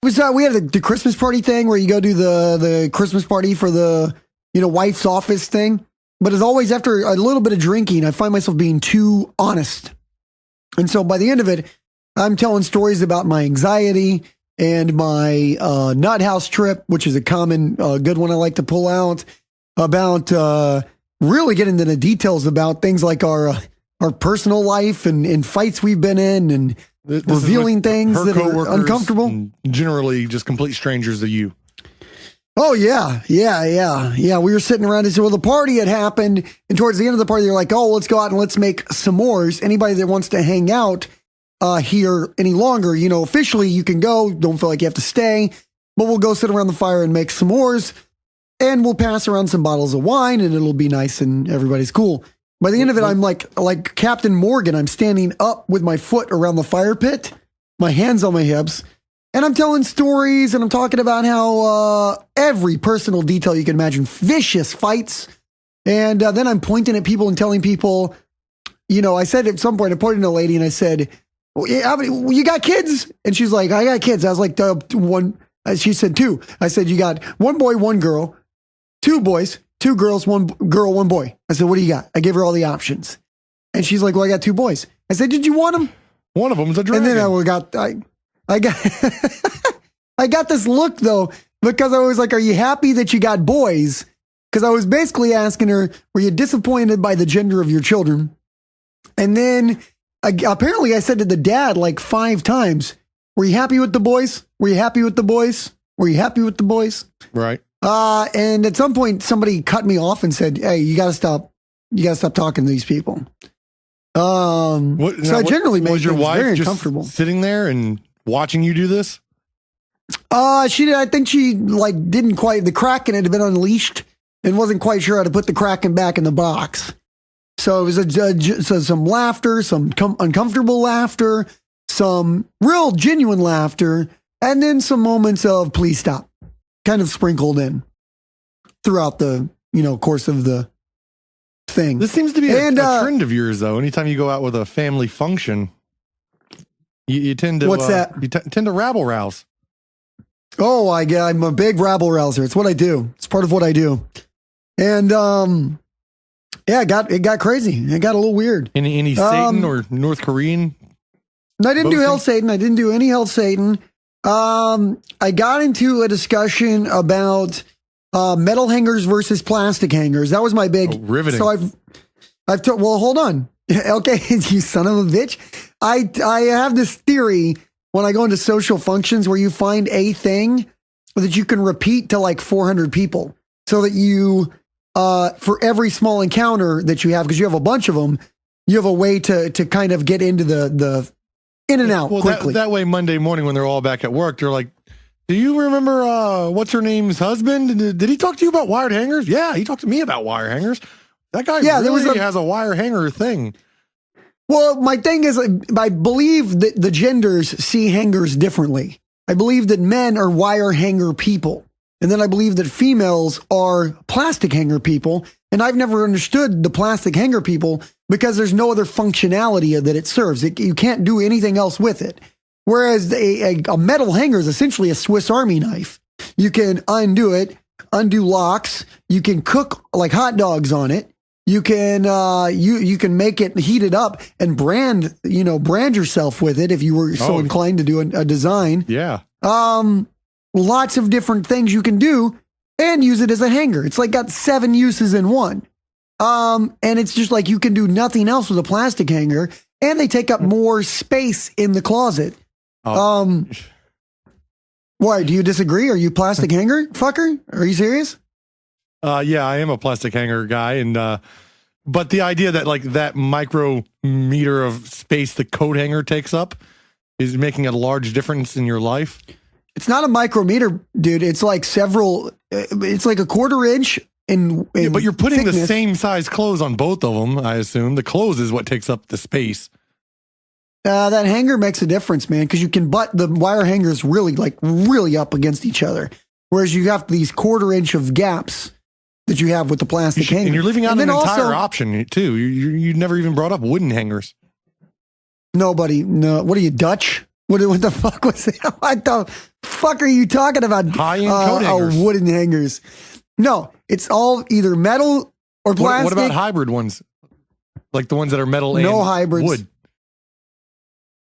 we had the Christmas party thing where you go do the Christmas party for the, wife's office thing. But as always, after a little bit of drinking, I find myself being too honest. And so by the end of it, I'm telling stories about my anxiety and my nut house trip, which is a common good one I like to pull out, about really getting into the details about things like our personal life and fights we've been in and revealing things that are uncomfortable. Generally just complete strangers to you. Oh, yeah. We were sitting around and said, well, the party had happened. And towards the end of the party, they're like, oh, let's go out and let's make s'mores. Anybody that wants to hang out here any longer, officially you can go. Don't feel like you have to stay. But we'll go sit around the fire and make s'mores. And we'll pass around some bottles of wine and it'll be nice and everybody's cool. By the end of it, I'm like Captain Morgan. I'm standing up with my foot around the fire pit, my hands on my hips. And I'm telling stories and I'm talking about how every personal detail you can imagine, vicious fights. And then I'm pointing at people and telling people, I said at some point, I pointed at a lady and I said, you got kids? And she's like, I got kids. I was like, one. She said two. I said, you got one boy, one girl, two boys, two girls, one girl, one boy. I said, what do you got? I gave her all the options. And she's like, well, I got two boys. I said, did you want them? One of them is a dragon. And then I got I got this look though, because I was like, are you happy that you got boys? Because I was basically asking her, were you disappointed by the gender of your children? And then apparently I said to the dad like 5 times, were you happy with the boys? Were you happy with the boys? Were you happy with the boys? Right. And at some point somebody cut me off and said, hey, you got to stop talking to these people. I generally make your wife very just uncomfortable. Sitting there and watching you do this? She did. I think she didn't quite, the Kraken had been unleashed and wasn't quite sure how to put the Kraken back in the box. So it was some laughter, some uncomfortable laughter, some real genuine laughter, and then some moments of please stop kind of sprinkled in throughout the, course of the thing. This seems to be a trend of yours though. Anytime you go out with a family function, you tend to, what's that? You tend to rabble rouse. Oh, I'm a big rabble rouser. It's what I do. It's part of what I do. And, it got crazy. It got a little weird. Any Satan or North Korean? No, I didn't do Hell Satan. I didn't do any Hell Satan. I got into a discussion about metal hangers versus plastic hangers. That was my big riveting. So well, hold on. Okay, you son of a bitch. I have this theory when I go into social functions where you find a thing that you can repeat to like 400 people, so that you for every small encounter that you have, because you have a bunch of them, you have a way to kind of get into the in and out quickly. That way Monday morning when they're all back at work, they're like, do you remember what's her name's husband? Did he talk to you about wired hangers? Yeah, he talked to me about wire hangers. That guy really has a wire hanger thing. Well, my thing is, I believe that the genders see hangers differently. I believe that men are wire hanger people. And then I believe that females are plastic hanger people. And I've never understood the plastic hanger people because there's no other functionality that it serves. You can't do anything else with it. Whereas a metal hanger is essentially a Swiss Army knife. You can undo it, undo locks. You can cook like hot dogs on it. You can you can make it heated up and brand yourself with it if you were so inclined to do a design. Yeah. Lots of different things you can do and use it as a hanger. It's like got 7 uses in one. And it's just like you can do nothing else with a plastic hanger, and they take up more space in the closet. Why, do you disagree? Are you plastic hanger fucker? Are you serious? Yeah, I am a plastic hanger guy, and but the idea that like that micrometer of space the coat hanger takes up is making a large difference in your life. It's not a micrometer, dude. It's like it's like a 1/4 inch in yeah, but you're putting thickness. the same size clothes on both of them, I assume. The clothes is what takes up the space. That hanger makes a difference, man, because you can butt the wire hangers really up against each other. Whereas you have these 1/4 inch of gaps that you have with the plastic hanger. And you're leaving out an entire option, too. You never even brought up wooden hangers. No. What are you, Dutch? What the fuck was that? What the fuck fuck are you talking about? High-end coat hangers. Wooden hangers. No, it's all either metal or plastic. What about hybrid ones? Like the ones that are metal and hybrids. Wood.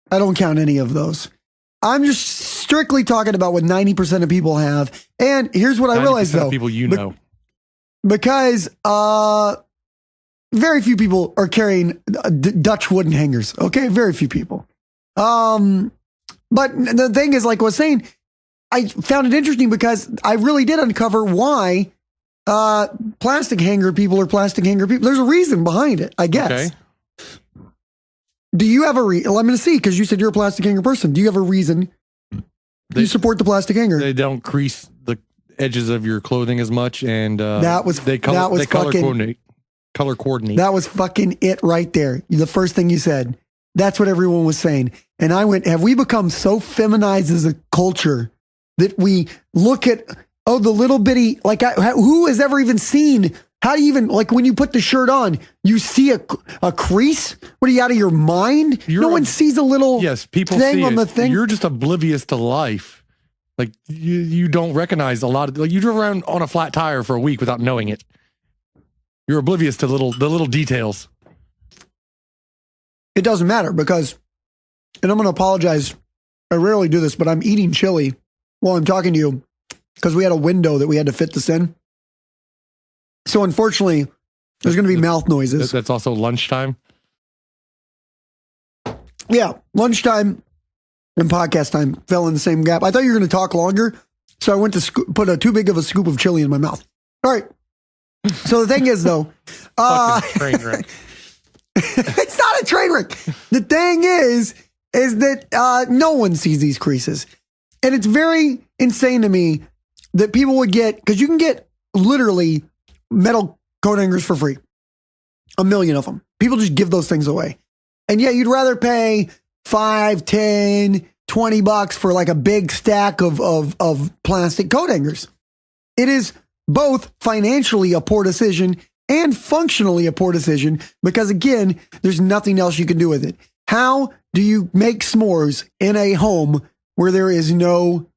I don't count any of those. I'm just strictly talking about what 90% of people have. And here's what I realized, though. People know. Because very few people are carrying Dutch wooden hangers. Okay, very few people. But the thing is, like I was saying, I found it interesting because I really did uncover why plastic hanger people are plastic hanger people. There's a reason behind it, I guess. Okay. Do you have a reason? Well, I'm going to see, because you said you're a plastic hanger person. Do you have a reason you support the plastic hanger? They don't crease the edges of your clothing as much, and they color coordinate. That was fucking it right there. The first thing you said. That's what everyone was saying. And I went, have we become so feminized as a culture that we look at, the little bitty, like, who has ever even seen, how do you even, like, when you put the shirt on, you see a crease? What, are you out of your mind? No one sees a little people thing see on it. the thing. You're just oblivious to life. Like, you don't recognize a lot of, like, you drove around on a flat tire for a week without knowing it. You're oblivious to the little details. It doesn't matter because, and I'm going to apologize, I rarely do this, but I'm eating chili while I'm talking to you because we had a window that we had to fit this in. So unfortunately, there's going to be mouth noises. That's also lunchtime? Yeah, lunchtime and podcast time fell in the same gap. I thought you were going to talk longer, so I went to put too big of a scoop of chili in my mouth. All right. So the thing is, though, train wreck. It's not a train wreck. The thing is that no one sees these creases. And it's very insane to me that people would get, because you can get literally metal coat hangers for free. 1 million of them. People just give those things away. And yet you'd rather pay $5, $10, $20 for like a big stack of plastic coat hangers. It is both financially a poor decision and functionally a poor decision because, again, there's nothing else you can do with it. How do you make s'mores in a home where there is no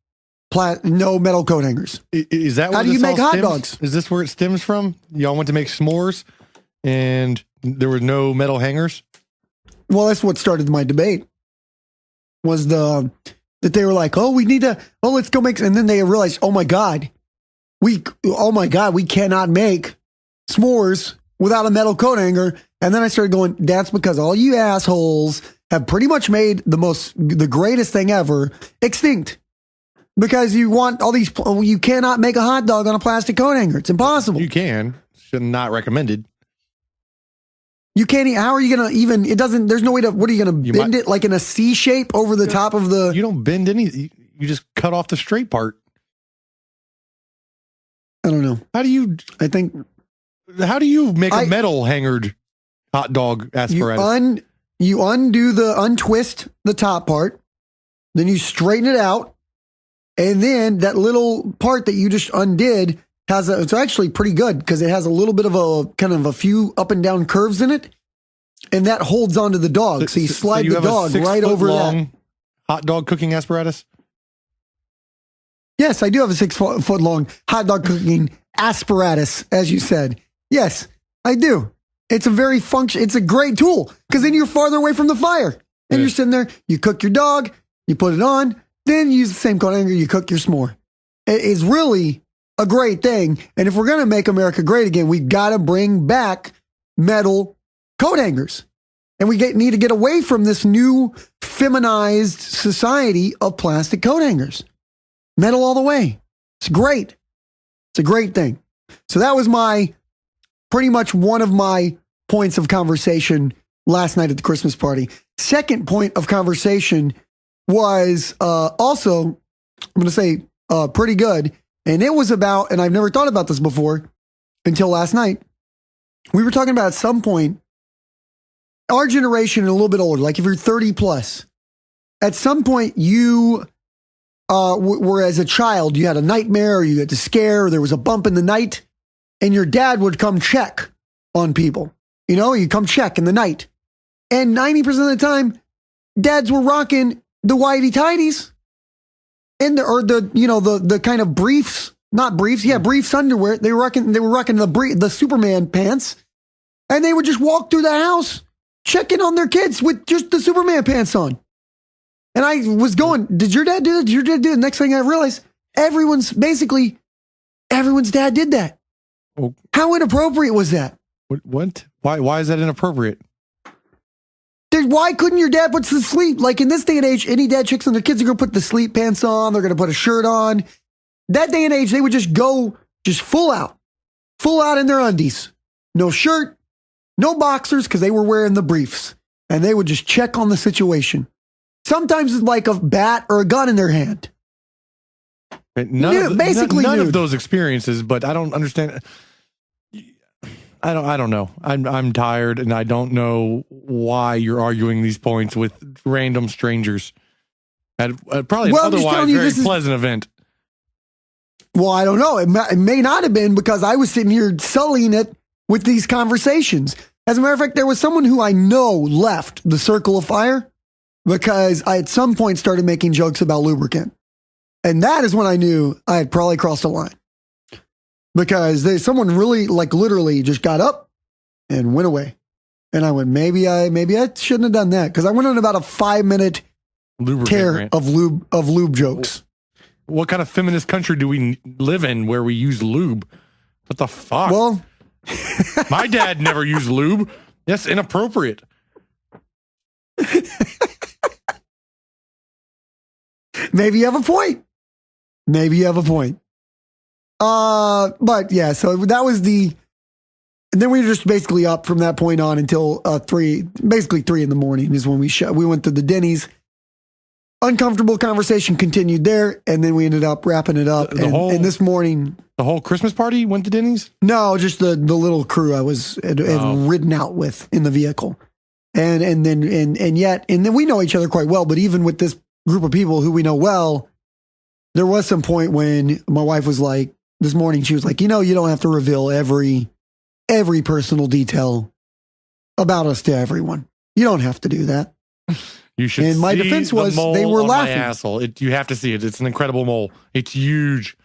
metal coat hangers? Is that how do you make hot dogs? Is this where it stems from? Y'all went to make s'mores and there were no metal hangers? Well, that's what started my debate. Was that they were like, let's go make, and then they realized, oh my God, we cannot make s'mores without a metal coat hanger. And then I started going, that's because all you assholes have pretty much made the greatest thing ever extinct. Because you want all these, you cannot make a hot dog on a plastic coat hanger. It's impossible. You can. Should not recommended. You can't, how are you going to even, there's no way to, what are you going to bend it like in a C shape over the top of the. You don't bend you just cut off the straight part. I don't know. How do you make a metal hangered hot dog asparagus? You untwist the top part, then you straighten it out, and then that little part that you just undid it's actually pretty good because it has a little bit of a few up and down curves in it, and that holds onto the dog. So you slide the dog right over that. Hot dog cooking apparatus? Yes, I do have a 6 foot long hot dog cooking apparatus, as you said. Yes, I do. It's it's a great tool because then you're farther away from the fire. And you're sitting there, you cook your dog, you put it on, then you use the same coat hanger, you cook your s'more. It is really a great thing. And if we're going to make America great again, we've got to bring back metal coat hangers. And we need to get away from this new feminized society of plastic coat hangers. Metal all the way. It's great. It's a great thing. So that was pretty much one of my points of conversation last night at the Christmas party. Second point of conversation was also, I'm going to say, pretty good. And it was about, and I've never thought about this before until last night. We were talking about at some point, our generation and a little bit older, like if you're 30 plus, at some point you were as a child, you had a nightmare, or you had a scare, or there was a bump in the night, and your dad would come check on people. You know, you come check in the night. And 90% of the time, dads were rocking the whitey tighties. in the kind of briefs, not briefs, briefs underwear. They were rocking the Superman pants, and they would just walk through the house checking on their kids with just the Superman pants on. And I was going, did your dad do that? Did your dad do it? Next thing I realized, everyone's dad did that. Oh. How inappropriate was that? What? Why is that inappropriate? Why couldn't your dad put the sleep? Like in this day and age, any dad checks on their kids are going to put the sleep pants on. They're going to put a shirt on. That day and age, they would just go full out in their undies. No shirt, no boxers, because they were wearing the briefs. And they would just check on the situation. Sometimes it's like a bat or a gun in their hand. None of those experiences, but I don't understand. I don't know. I'm tired, and I don't know why you're arguing these points with random strangers at probably an otherwise very pleasant event. Well, I don't know. It may not have been, because I was sitting here sullying it with these conversations. As a matter of fact, there was someone who I know left the circle of fire because I at some point started making jokes about lubricant. And that is when I knew I had probably crossed a line. Because someone really, like, literally just got up and went away. And I went, maybe I shouldn't have done that. Because I went on about a 5-minute tear of lube jokes. What kind of feminist country do we live in where we use lube? What the fuck? Well, my dad never used lube. That's inappropriate. Maybe you have a point. But yeah, so that was and then we were just basically up from that point on until 3 in the morning is when we went to the Denny's. Uncomfortable conversation continued there, and then we ended up wrapping it up. And this morning, the whole Christmas party went to Denny's? No, just the little crew I had ridden out with in the vehicle. And then we know each other quite well, but even with this group of people who we know well, there was some point when my wife was like, this morning, she was like, you don't have to reveal every personal detail about us to everyone. You don't have to do that. You should. And my defense was they were laughing. My asshole. You have to see it. It's an incredible mole. It's huge.